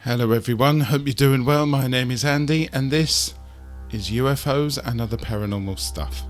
Hello everyone, hope you're doing well. My name is Andy and this is UFOs and other paranormal stuff.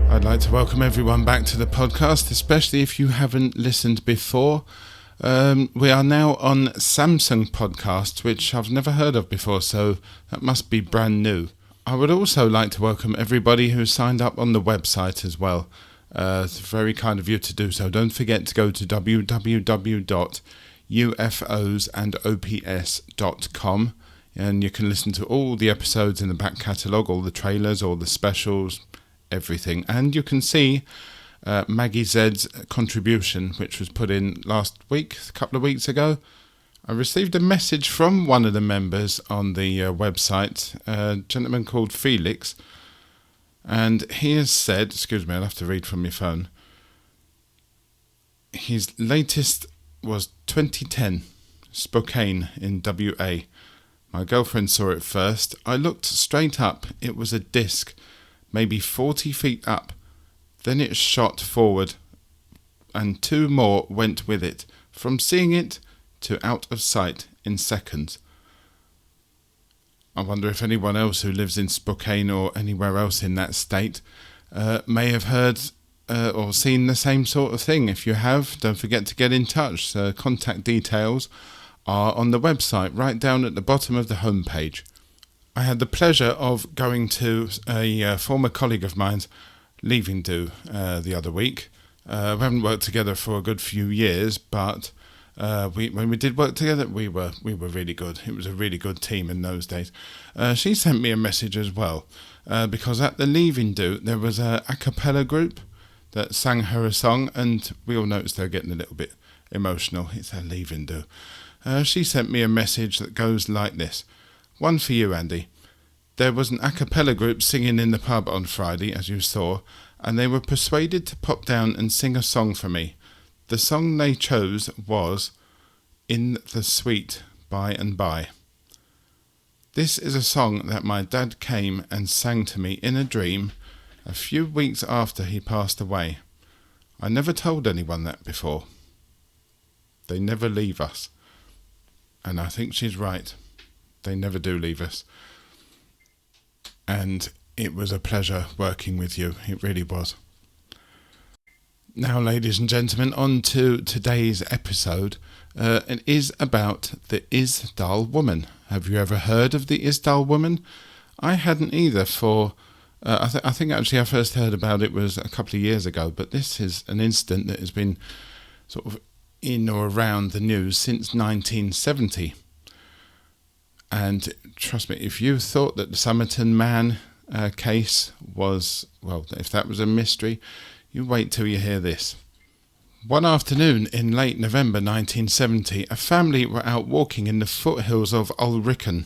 I'd like to welcome everyone back to the podcast, especially if you haven't listened before. We are now on Samsung Podcast, which I've never heard of before, so that must be brand new. I would also like to welcome everybody who signed up on the website as well. It's very kind of you to do so. Don't forget to go to www.ufosandops.com and you can listen to all the episodes in the back catalogue, all the trailers, all the specials, everything. And you can see Maggie Zed's contribution, which was put in last week, a couple of weeks ago. I received a message from one of the members on the website, a gentleman called Felix, and he has said, excuse me, I'll have to read from your phone. His latest was 2010, Spokane in WA. My girlfriend saw it first. I looked straight up. It was a disc, maybe 40 feet up. Then it shot forward, and two more went with it, from seeing it to out of sight in seconds. I wonder if anyone else who lives in Spokane or anywhere else in that state may have heard or seen the same sort of thing. If you have, don't forget to get in touch. Contact details are on the website, right down at the bottom of the homepage. I had the pleasure of going to a former colleague of mine's leaving do the other week. We haven't worked together for a good few years, but when we did work together, we were really good. It was a really good team in those days. She sent me a message as well, because at the leaving do there was a cappella group that sang her a song, and we all noticed they were getting a little bit emotional. It's a leaving do. She sent me a message that goes like this. One for you, Andy. There was an a cappella group singing in the pub on Friday, as you saw, and they were persuaded to pop down and sing a song for me. The song they chose was In the Sweet By and By. This is a song that my dad came and sang to me in a dream a few weeks after he passed away. I never told anyone that before. They never leave us. And I think she's right. They never do leave us. And it was a pleasure working with you. It really was. Now, ladies and gentlemen, on to today's episode. It is about the Isdal Woman. Have you ever heard of the Isdal Woman? I hadn't either for... I think actually I first heard about it was a couple of years ago, but this is an incident that has been sort of in or around the news since 1970. And trust me, if you thought that the Somerton Man case was, well, if that was a mystery, you wait till you hear this. One afternoon in late November 1970, a family were out walking in the foothills of Ulriken,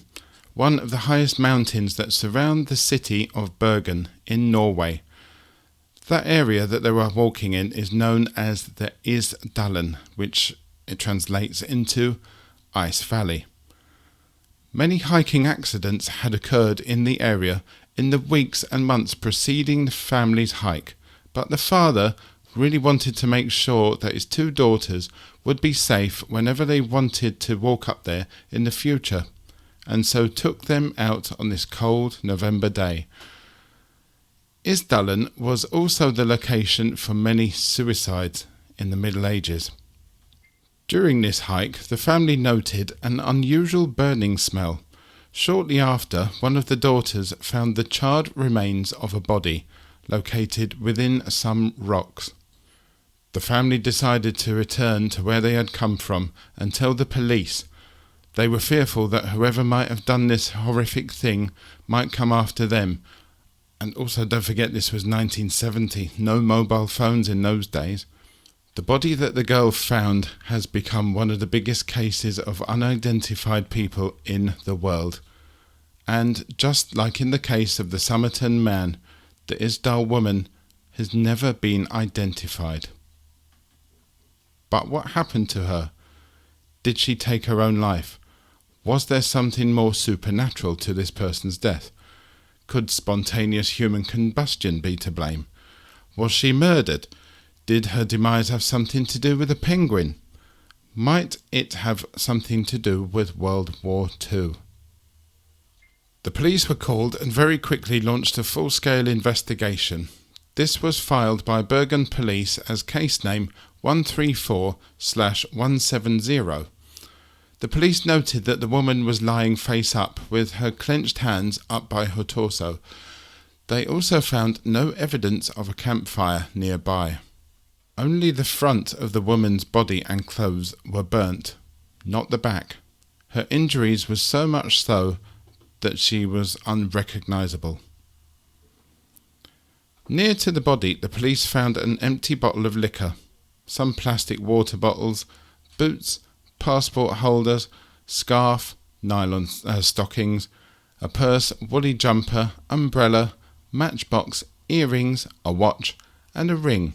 one of the highest mountains that surround the city of Bergen in Norway. That area that they were walking in is known as the Isdalen, which it translates into Ice Valley. Many hiking accidents had occurred in the area in the weeks and months preceding the family's hike, but the father really wanted to make sure that his two daughters would be safe whenever they wanted to walk up there in the future, and so took them out on this cold November day. Isdalen was also the location for many suicides in the Middle Ages. During this hike, the family noted an unusual burning smell. Shortly after, one of the daughters found the charred remains of a body located within some rocks. The family decided to return to where they had come from and tell the police. They were fearful that whoever might have done this horrific thing might come after them, And also don't forget this was 1970, no mobile phones in those days. The body that the girl found has become one of the biggest cases of unidentified people in the world. And just like in the case of the Somerton man, the Isdal woman has never been identified. But what happened to her? Did she take her own life? Was there something more supernatural to this person's death? Could spontaneous human combustion be to blame? Was she murdered? Did her demise have something to do with a penguin? Might it have something to do with World War II? The police were called and very quickly launched a full-scale investigation. This was filed by Bergen Police as case name 134/170. The police noted that the woman was lying face up with her clenched hands up by her torso. They also found no evidence of a campfire nearby. Only the front of the woman's body and clothes were burnt, not the back. Her injuries were so much so that she was unrecognisable. Near to the body, the police found an empty bottle of liquor, some plastic water bottles, boots, passport holders, scarf, nylon stockings, a purse, woolly jumper, umbrella, matchbox, earrings, a watch, and a ring.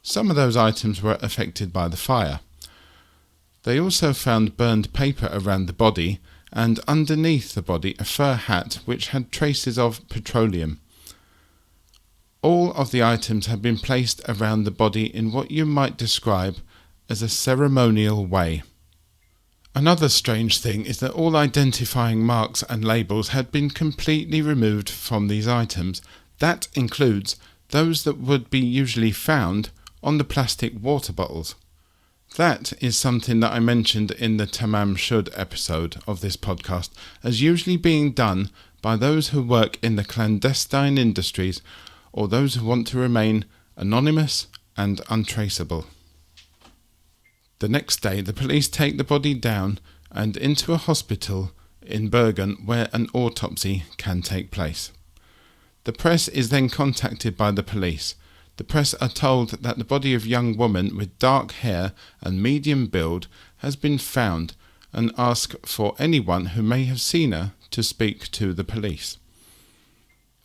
Some of those items were affected by the fire. They also found burned paper around the body, and underneath the body a fur hat which had traces of petroleum. All of the items had been placed around the body in what you might describe as a ceremonial way. Another strange thing is that all identifying marks and labels had been completely removed from these items. That includes those that would be usually found on the plastic water bottles. That is something that I mentioned in the Tamam Shud episode of this podcast as usually being done by those who work in the clandestine industries or those who want to remain anonymous and untraceable. The next day the police take the body down and into a hospital in Bergen where an autopsy can take place. The press is then contacted by the police. The press are told that the body of a young woman with dark hair and medium build has been found and ask for anyone who may have seen her to speak to the police.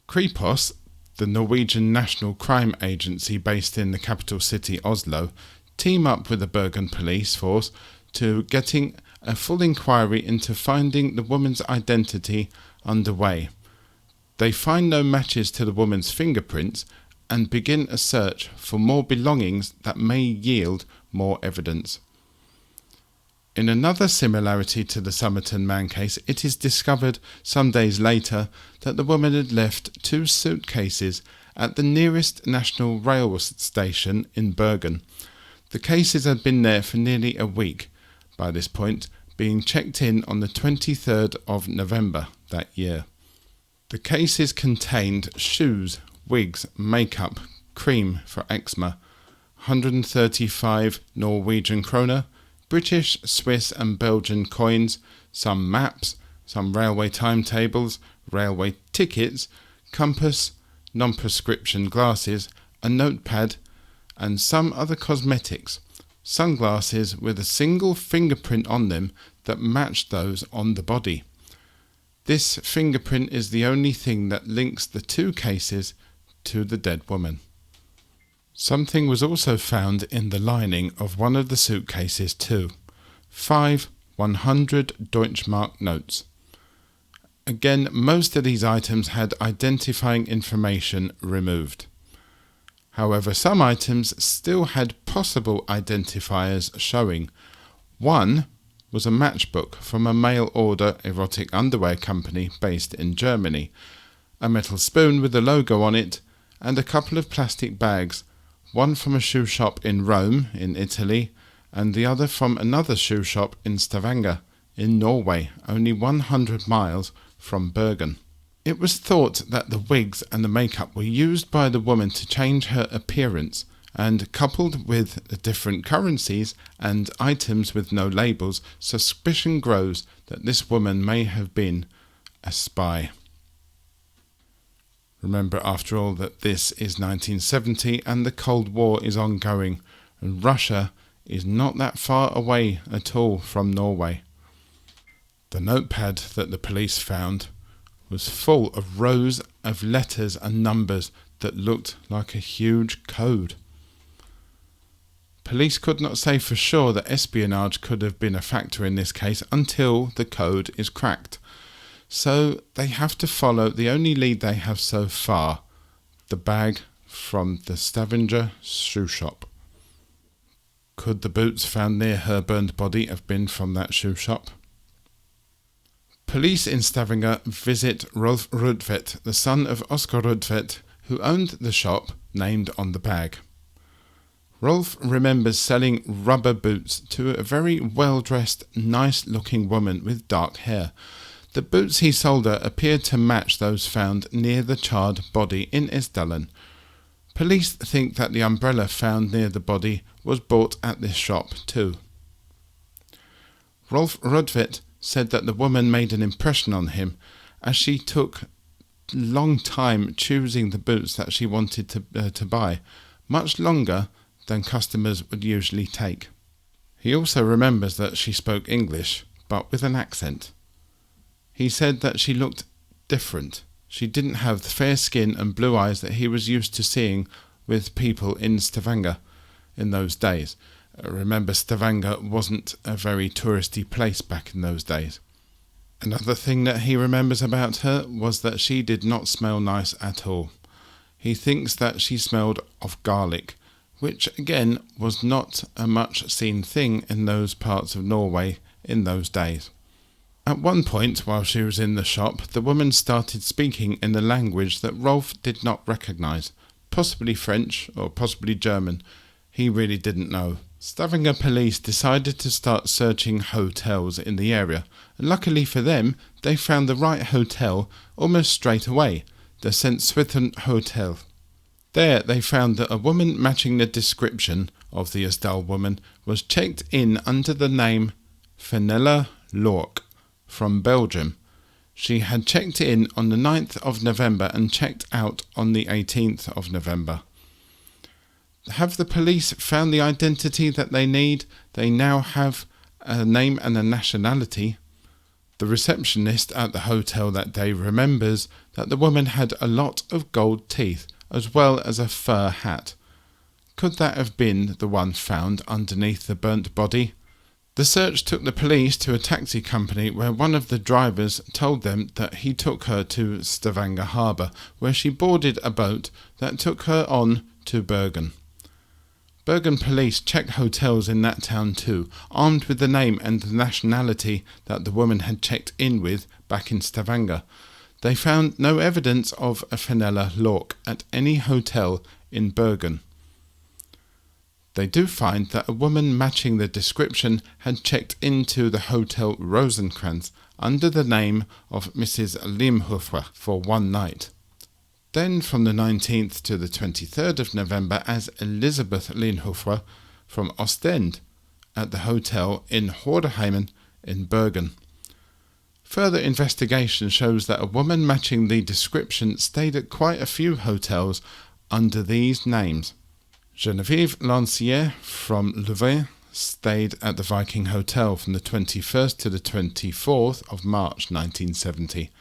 Kripos, the Norwegian National Crime Agency based in the capital city Oslo, team up with the Bergen police force to getting a full inquiry into finding the woman's identity underway. They find no matches to the woman's fingerprints and begin a search for more belongings that may yield more evidence. In another similarity to the Somerton man case, it is discovered some days later that the woman had left 2 suitcases at the nearest national rail station in Bergen. The cases had been there for nearly a week by this point, being checked in on the 23rd of November that year. The cases contained shoes, wigs, makeup, cream for eczema, 135 Norwegian kroner, British, Swiss and Belgian coins, some maps, some railway timetables, railway tickets, compass, non-prescription glasses, a notepad, and some other cosmetics, sunglasses with a single fingerprint on them that matched those on the body. This fingerprint is the only thing that links the 2 cases to the dead woman. Something was also found in the lining of one of the suitcases too. 5 100 Deutschmark notes. Again, most of these items had identifying information removed. However, some items still had possible identifiers showing. One was a matchbook from a mail-order erotic underwear company based in Germany, a metal spoon with a logo on it, and a couple of plastic bags, one from a shoe shop in Rome, in Italy, and the other from another shoe shop in Stavanger, in Norway, only 100 miles from Bergen. It was thought that the wigs and the makeup were used by the woman to change her appearance, and coupled with the different currencies and items with no labels, suspicion grows that this woman may have been a spy. Remember, after all, that this is 1970 and the Cold War is ongoing, and Russia is not that far away at all from Norway. The notepad that the police found was full of rows of letters and numbers that looked like a huge code. Police could not say for sure that espionage could have been a factor in this case until the code is cracked. So they have to follow the only lead they have so far, the bag from the Stavanger shoe shop. Could the boots found near her burned body have been from that shoe shop? Police in Stavanger visit Rolf Rudvedt, the son of Oscar Rudvedt, who owned the shop named on the bag. Rolf remembers selling rubber boots to a very well-dressed, nice-looking woman with dark hair. The boots he sold her appeared to match those found near the charred body in Isdalen. Police think that the umbrella found near the body was bought at this shop too. Rolf Rudvedt said that the woman made an impression on him, as she took a long time choosing the boots that she wanted to buy, much longer than customers would usually take. He also remembers that she spoke English, but with an accent. He said that she looked different. She didn't have the fair skin and blue eyes that he was used to seeing with people in Stavanger in those days. Remember, Stavanger wasn't a very touristy place back in those days. Another thing that he remembers about her was that she did not smell nice at all. He thinks that she smelled of garlic, which again was not a much seen thing in those parts of Norway in those days. At one point, while she was in the shop, the woman started speaking in a language that Rolf did not recognise, possibly French or possibly German. He really didn't know. Stavanger police decided to start searching hotels in the area, and luckily for them, they found the right hotel almost straight away, the St. Swithin Hotel. There they found that a woman matching the description of the Isdal Woman was checked in under the name Fenella Lork from Belgium. She had checked in on the 9th of November and checked out on the 18th of November. Have the police found the identity that they need? They now have a name and a nationality. The receptionist at the hotel that day remembers that the woman had a lot of gold teeth as well as a fur hat. Could that have been the one found underneath the burnt body? The search took the police to a taxi company where one of the drivers told them that he took her to Stavanger harbour, where she boarded a boat that took her on to Bergen. Bergen police checked hotels in that town too, armed with the name and the nationality that the woman had checked in with back in Stavanger. They found no evidence of a Fenella Lork at any hotel in Bergen. They do find that a woman matching the description had checked into the Hotel Rosenkrantz under the name of Mrs. Limhofer for one night. Then from the 19th to the 23rd of November as Elizabeth Limhofer from Ostend at the hotel in Hordeheimen in Bergen. Further investigation shows that a woman matching the description stayed at quite a few hotels under these names. Genevieve Lancier from Louvain stayed at the Viking Hotel from the 21st to the 24th of March 1970.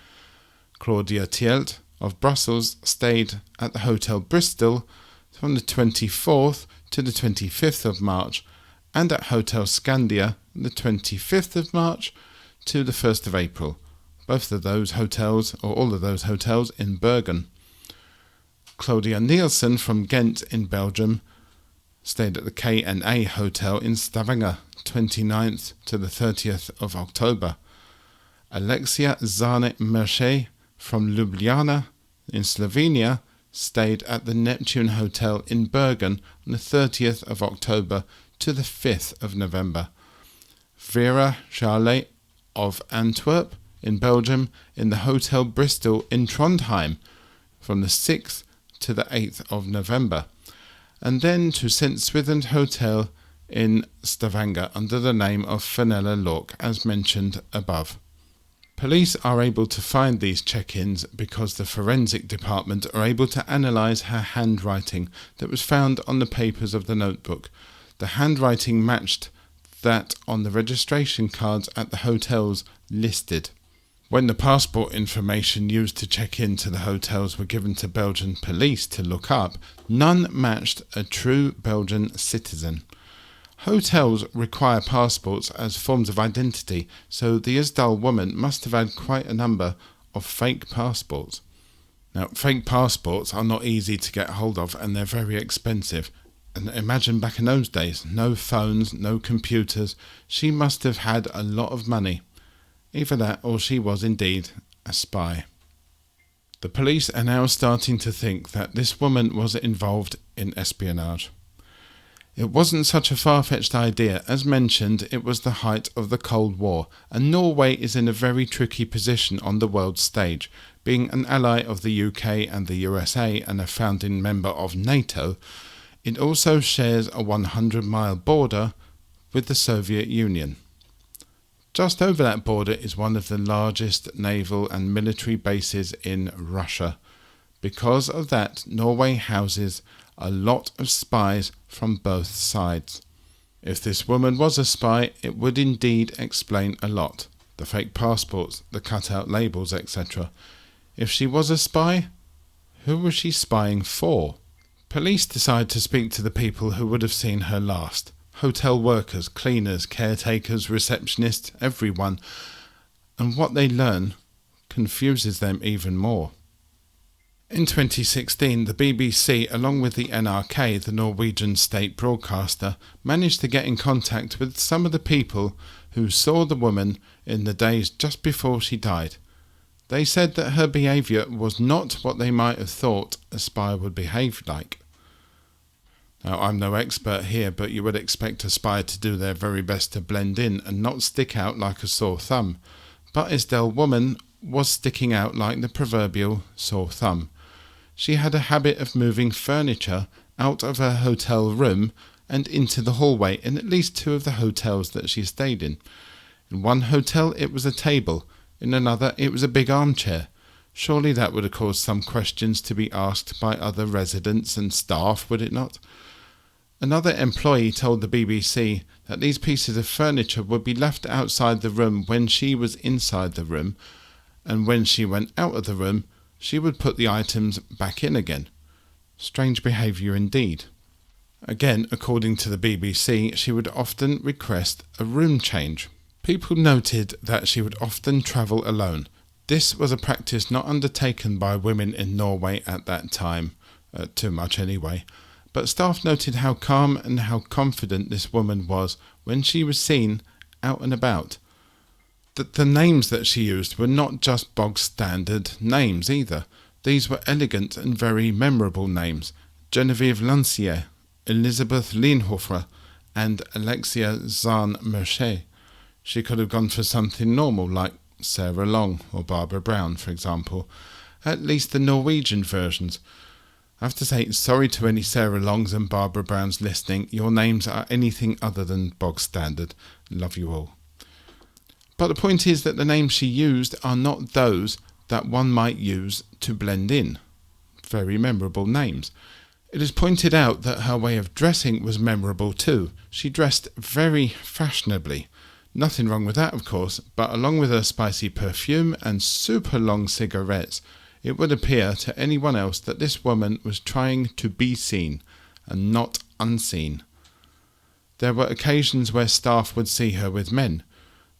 Claudia Thielt of Brussels stayed at the Hotel Bristol from the 24th to the 25th of March and at Hotel Scandia the 25th of March to the 1st of April. Both of those hotels, or all of those hotels, in Bergen. Claudia Nielsen from Ghent in Belgium stayed at the K&A Hotel in Stavanger, 29th to the 30th of October. Alexia Zane-Mercier from Ljubljana in Slovenia stayed at the Neptune Hotel in Bergen on the 30th of October to the 5th of November. Vera Charlet of Antwerp in Belgium in the Hotel Bristol in Trondheim from the 6th to the 8th of November, and then to St. Swithin Hotel in Stavanger under the name of Fenella Lork, as mentioned above. Police are able to find these check-ins because the forensic department are able to analyse her handwriting that was found on the papers of the notebook. The handwriting matched that on the registration cards at the hotels listed. When the passport information used to check into the hotels were given to Belgian police to look up, none matched a true Belgian citizen. Hotels require passports as forms of identity, so the Isdal Woman must have had quite a number of fake passports. Now, fake passports are not easy to get hold of and they're very expensive. And imagine back in those days, no phones, no computers. She must have had a lot of money. Either that or she was indeed a spy. The police are now starting to think that this woman was involved in espionage. It wasn't such a far-fetched idea. As mentioned, it was the height of the Cold War, and Norway is in a very tricky position on the world stage. Being an ally of the UK and the USA and a founding member of NATO, it also shares a 100-mile border with the Soviet Union. Just over that border is one of the largest naval and military bases in Russia. Because of that, Norway houses a lot of spies from both sides. If this woman was a spy, it would indeed explain a lot. The fake passports, the cut-out labels, etc. If she was a spy, who was she spying for? Police decide to speak to the people who would have seen her last. Hotel workers, cleaners, caretakers, receptionists, everyone. And what they learn confuses them even more. In 2016, the BBC, along with the NRK, the Norwegian state broadcaster, managed to get in contact with some of the people who saw the woman in the days just before she died. They said that her behaviour was not what they might have thought a spy would behave like. Now, I'm no expert here, but you would expect a spy to do their very best to blend in and not stick out like a sore thumb. But Isdal Woman was sticking out like the proverbial sore thumb. She had a habit of moving furniture out of her hotel room and into the hallway in at least 2 of the hotels that she stayed in. In one hotel it was a table, in another it was a big armchair. Surely that would have caused some questions to be asked by other residents and staff, would it not? Another employee told the BBC that these pieces of furniture would be left outside the room when she was inside the room, and when she went out of the room, she would put the items back in again. Strange behaviour indeed. Again, according to the BBC, she would often request a room change. People noted that she would often travel alone. This was a practice not undertaken by women in Norway at that time, too much anyway. But staff noted how calm and how confident this woman was when she was seen out and about. That the names that she used were not just bog-standard names either. These were elegant and very memorable names. Genevieve Lancier, Elizabeth Lienhofer, and Alexia Zahn-Mercier. She could have gone for something normal like Sarah Long or Barbara Brown, for example. At least the Norwegian versions. I have to say, sorry to any Sarah Longs and Barbara Browns listening. Your names are anything other than bog-standard. Love you all. But the point is that the names she used are not those that one might use to blend in. Very memorable names. It is pointed out that her way of dressing was memorable too. She dressed very fashionably. Nothing wrong with that, of course, but along with her spicy perfume and super long cigarettes, it would appear to anyone else that this woman was trying to be seen and not unseen. There were occasions where staff would see her with men.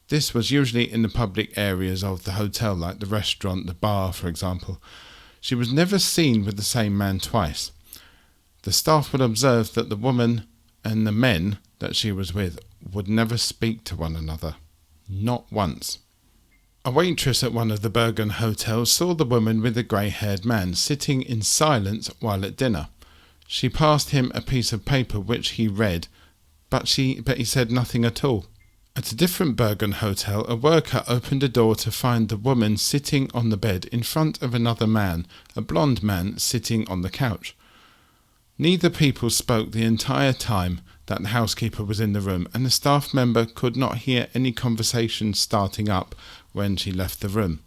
This was usually in the public areas of the hotel, like the restaurant, the bar, for example. She was never seen with the same man twice. The staff would observe that the woman and the men that she was with would never speak to one another. Not once. A waitress at one of the Bergen hotels saw the woman with the grey-haired man sitting in silence while at dinner. She passed him a piece of paper which he read, but he said nothing at all. At a different Bergen hotel, a worker opened a door to find the woman sitting on the bed in front of another man, a blonde man sitting on the couch. Neither people spoke the entire time. that the housekeeper was in the room, and the staff member could not hear any conversation starting up when she left the room.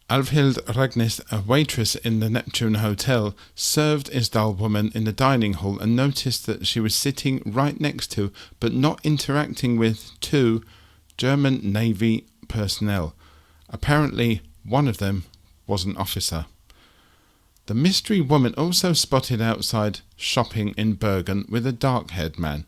Alvhild Ragnes, a waitress in the Neptune Hotel, served Isdal Woman in the dining hall and noticed that she was sitting right next to, but not interacting with, two German Navy personnel. Apparently, one of them was an officer. The mystery woman also spotted outside shopping in Bergen with a dark-haired man.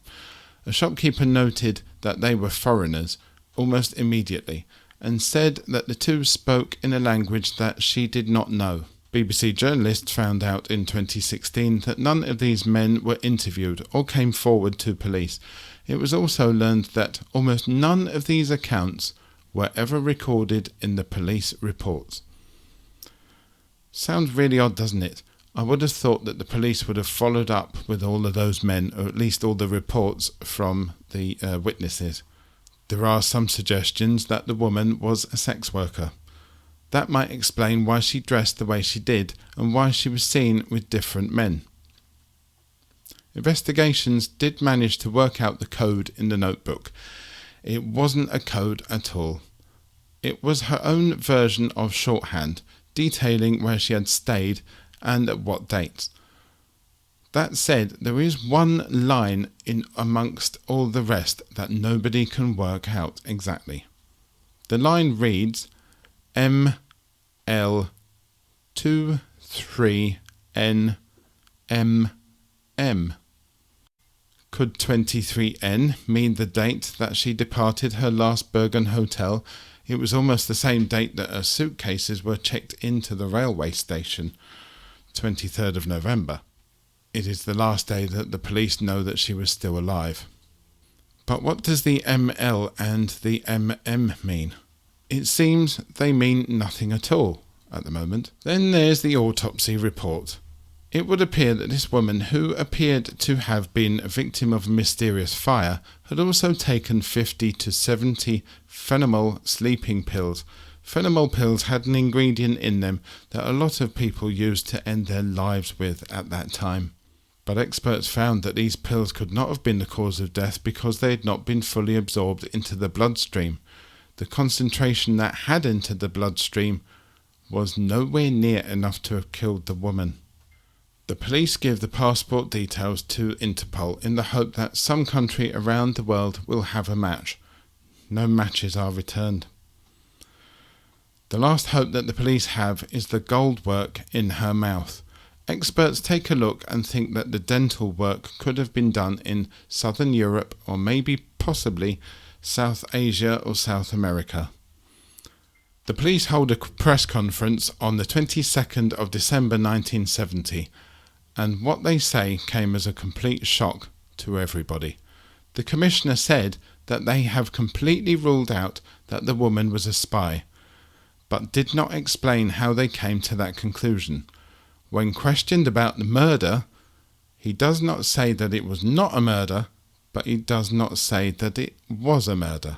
A shopkeeper noted that they were foreigners almost immediately, and said that the two spoke in a language that she did not know. BBC journalists found out in 2016 that none of these men were interviewed or came forward to police. It was also learned that almost none of these accounts were ever recorded in the police reports. Sounds really odd, doesn't it? I would have thought that the police would have followed up with all of those men, or at least all the reports from the witnesses. There are some suggestions that the woman was a sex worker. That might explain why she dressed the way she did and why she was seen with different men. Investigations did manage to work out the code in the notebook. It wasn't a code at all. It was her own version of shorthand, detailing where she had stayed and at what dates. That said, there is one line in amongst all the rest that nobody can work out exactly. The line reads ML23NMM. Could 23N mean the date that she departed her last Bergen hotel? It was almost the same date that her suitcases were checked into the railway station, 23rd of November. It is the last day that the police know that she was still alive. But what does the ML and the MM mean? It seems they mean nothing at all at the moment. Then there's the autopsy report. It would appear that this woman, who appeared to have been a victim of a mysterious fire, had also taken 50 to 70 phenomal sleeping pills. Phenomal pills had an ingredient in them that a lot of people used to end their lives with at that time. But experts found that these pills could not have been the cause of death because they had not been fully absorbed into the bloodstream. The concentration that had entered the bloodstream was nowhere near enough to have killed the woman. The police give the passport details to Interpol in the hope that some country around the world will have a match. No matches are returned. The last hope that the police have is the gold work in her mouth. Experts take a look and think that the dental work could have been done in Southern Europe or maybe possibly South Asia or South America. The police hold a press conference on the 22nd of December 1970, and what they say came as a complete shock to everybody. The commissioner said that they have completely ruled out that the woman was a spy, but did not explain how they came to that conclusion. When questioned about the murder, he does not say that it was not a murder, but he does not say that it was a murder.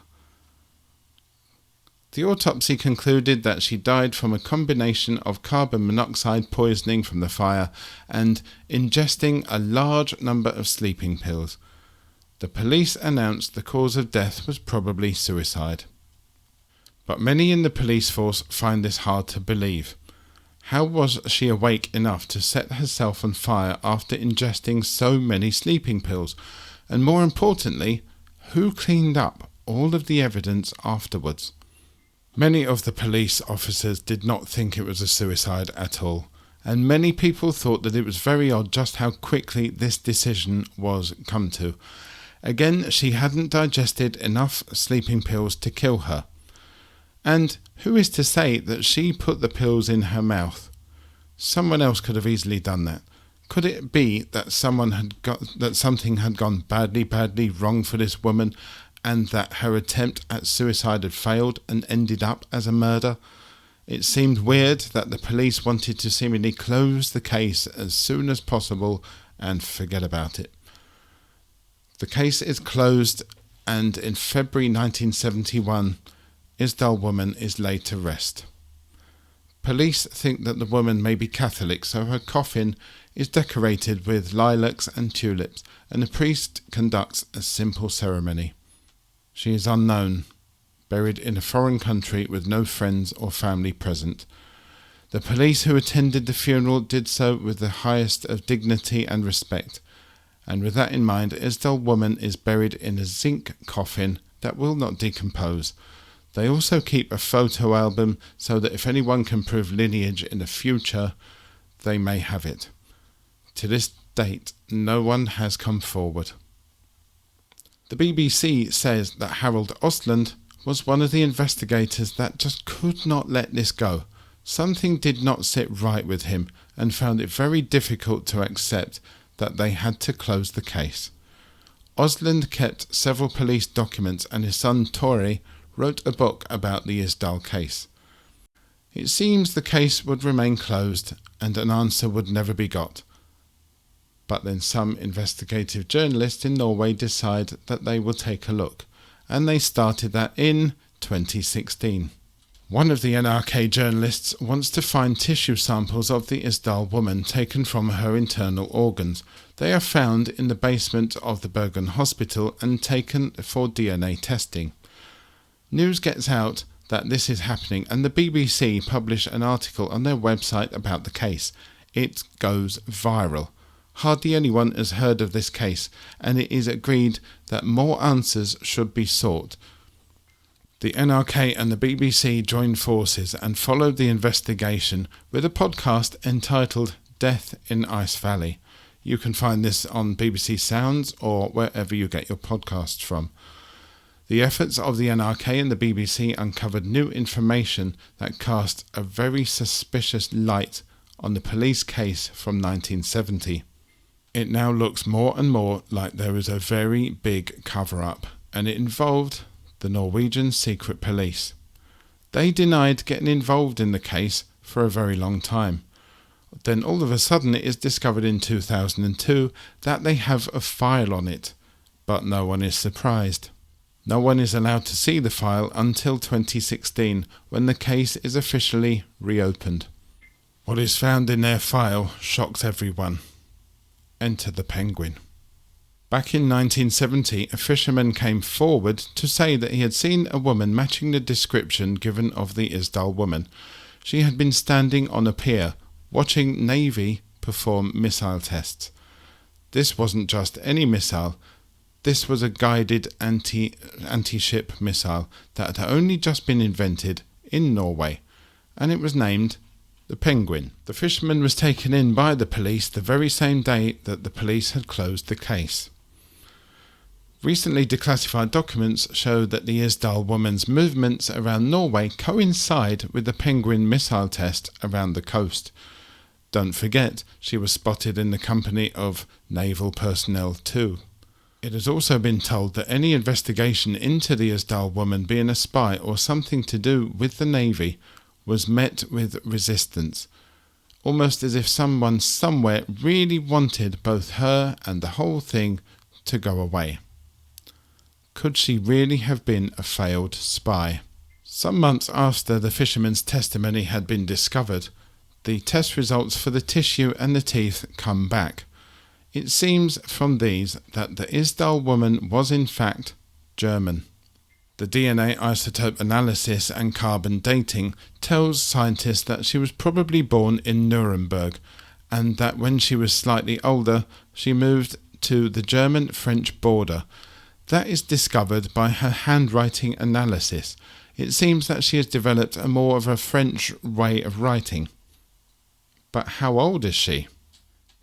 The autopsy concluded that she died from a combination of carbon monoxide poisoning from the fire and ingesting a large number of sleeping pills. The police announced the cause of death was probably suicide. But many in the police force find this hard to believe. How was she awake enough to set herself on fire after ingesting so many sleeping pills? And more importantly, who cleaned up all of the evidence afterwards? Many of the police officers did not think it was a suicide at all, and many people thought that it was very odd just how quickly this decision was come to. Again, she hadn't digested enough sleeping pills to kill her. And who is to say that she put the pills in her mouth? Someone else could have easily done that. Could it be that something had gone badly wrong for this woman, and that her attempt at suicide had failed and ended up as a murder? It seemed weird that the police wanted to seemingly close the case as soon as possible and forget about it. The case is closed, and in February 1971, Isdal Woman is laid to rest. Police think that the woman may be Catholic, so her coffin is decorated with lilacs and tulips, and a priest conducts a simple ceremony. She is unknown, buried in a foreign country with no friends or family present. The police who attended the funeral did so with the highest of dignity and respect, and with that in mind, Isdal Woman is buried in a zinc coffin that will not decompose. They also keep a photo album so that if anyone can prove lineage in the future, they may have it. To this date, no one has come forward. The BBC says that Harold Ostland was one of the investigators that just could not let this go. Something did not sit right with him and found it very difficult to accept that they had to close the case. Ostland kept several police documents and his son Tori wrote a book about the Isdal case. It seems the case would remain closed and an answer would never be got. But then some investigative journalists in Norway decide that they will take a look, and they started that in 2016. One of the NRK journalists wants to find tissue samples of the Isdal Woman taken from her internal organs. They are found in the basement of the Bergen Hospital and taken for DNA testing. News gets out that this is happening, and the BBC publish an article on their website about the case. It goes viral. Hardly anyone has heard of this case, and it is agreed that more answers should be sought. The NRK and the BBC joined forces and followed the investigation with a podcast entitled Death in Ice Valley. You can find this on BBC Sounds or wherever you get your podcasts from. The efforts of the NRK and the BBC uncovered new information that cast a very suspicious light on the police case from 1970. It now looks more and more like there is a very big cover-up, and it involved the Norwegian secret police. They denied getting involved in the case for a very long time. Then all of a sudden it is discovered in 2002 that they have a file on it, but no one is surprised. No one is allowed to see the file until 2016, when the case is officially reopened. What is found in their file shocks everyone. Enter the penguin. Back in 1970, a fisherman came forward to say that he had seen a woman matching the description given of the Isdal Woman. She had been standing on a pier, watching Navy perform missile tests. This wasn't just any missile. This was a guided anti-ship missile that had only just been invented in Norway, and it was named the Penguin. The fisherman was taken in by the police the very same day that the police had closed the case. Recently declassified documents show that the Isdal Woman's movements around Norway coincide with the Penguin missile test around the coast. Don't forget, she was spotted in the company of naval personnel too. It has also been told that any investigation into the Isdal Woman being a spy or something to do with the Navy was met with resistance, almost as if someone somewhere really wanted both her and the whole thing to go away. Could she really have been a failed spy? Some months after the fisherman's testimony had been discovered, the test results for the tissue and the teeth come back. It seems from these that the Isdal Woman was in fact German. The DNA isotope analysis and carbon dating tells scientists that she was probably born in Nuremberg, and that when she was slightly older she moved to the German-French border. That is discovered by her handwriting analysis. It seems that she has developed a more of a French way of writing. But how old is she?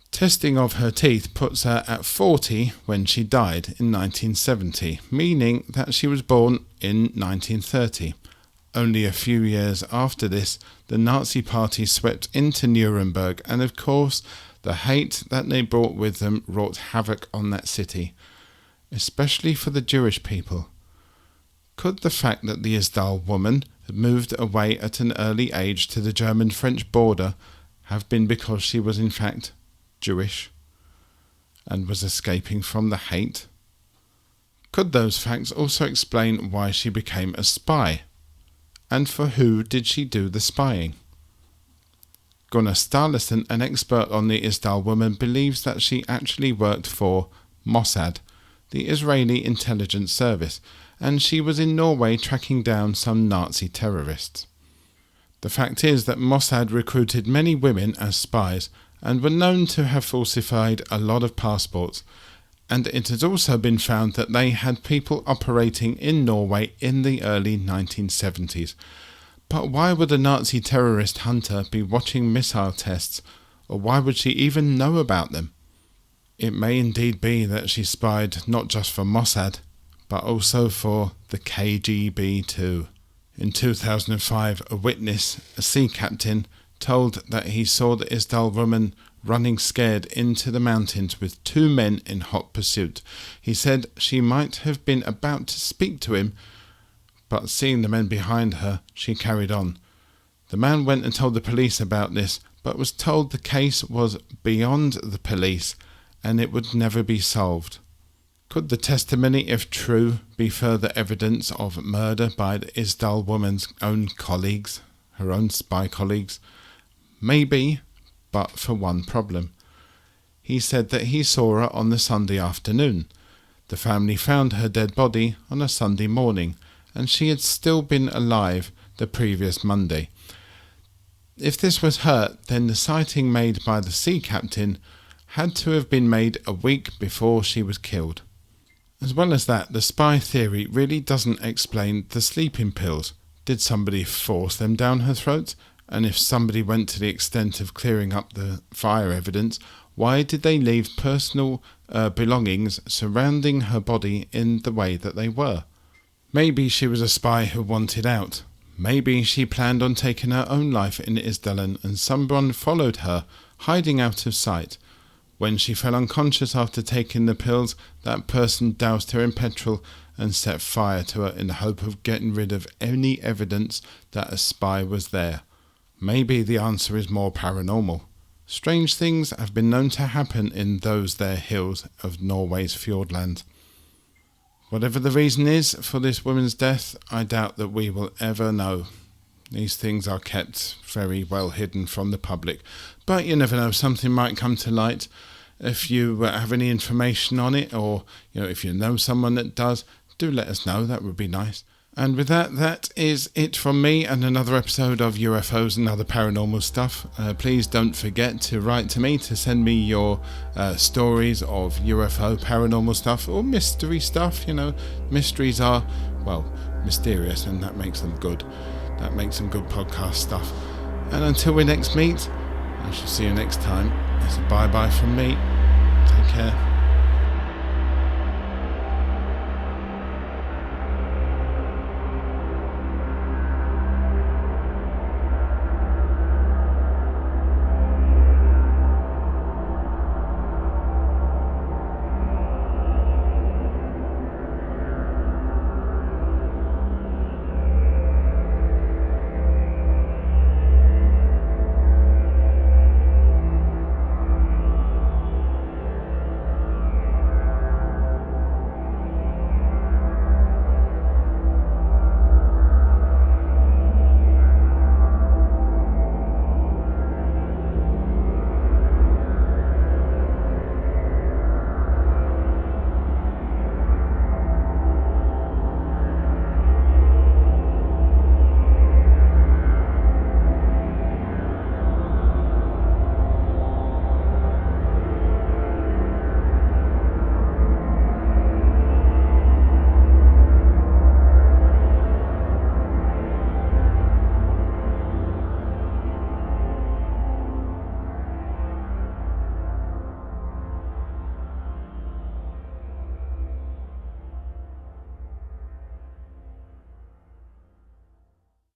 Testing of her teeth puts her at 40 when she died in 1970, meaning that she was born in 1930. Only a few years after this, the Nazi Party swept into Nuremberg, and of course, the hate that they brought with them wrought havoc on that city, especially for the Jewish people. Could the fact that the Isdal Woman had moved away at an early age to the German-French border have been because she was in fact Jewish and was escaping from the hate? Could those facts also explain why she became a spy? And for who did she do the spying? Gunnar Starlison, an expert on the Isdal Woman, believes that she actually worked for Mossad, the Israeli intelligence service, and she was in Norway tracking down some Nazi terrorists. The fact is that Mossad recruited many women as spies and were known to have falsified a lot of passports, and it has also been found that they had people operating in Norway in the early 1970s. But why would a Nazi terrorist hunter be watching missile tests, or why would she even know about them? It may indeed be that she spied not just for Mossad, but also for the KGB too. In 2005, a witness, a sea captain, told that he saw the Isdal Woman running scared into the mountains with two men in hot pursuit. He said she might have been about to speak to him, but seeing the men behind her, she carried on. The man went and told the police about this, but was told the case was beyond the police and it would never be solved. Could the testimony, if true, be further evidence of murder by the Isdal Woman's own colleagues, her own spy colleagues? Maybe, but for one problem. He said that he saw her on the Sunday afternoon. The family found her dead body on a Sunday morning, and she had still been alive the previous Monday. If this was her, then the sighting made by the sea captain had to have been made a week before she was killed. As well as that, the spy theory really doesn't explain the sleeping pills. Did somebody force them down her throat? And if somebody went to the extent of clearing up the fire evidence, why did they leave personal belongings surrounding her body in the way that they were? Maybe she was a spy who wanted out. Maybe she planned on taking her own life in Isdalen and someone followed her, hiding out of sight. When she fell unconscious after taking the pills, that person doused her in petrol and set fire to her in the hope of getting rid of any evidence that a spy was there. Maybe the answer is more paranormal. Strange things have been known to happen in those there hills of Norway's fjordland. Whatever the reason is for this woman's death, I doubt that we will ever know. These things are kept very well hidden from the public. But you never know, something might come to light. If you have any information on it, or if you know someone that does, do let us know. That would be nice. And with that, that is it from me and another episode of UFOs and other paranormal stuff. Please don't forget to write to me to send me your stories of UFO paranormal stuff or mystery stuff. Mysteries are, mysterious, and that makes them good. That makes some good podcast stuff. And until we next meet, I shall see you next time. It's a bye-bye from me. Take care.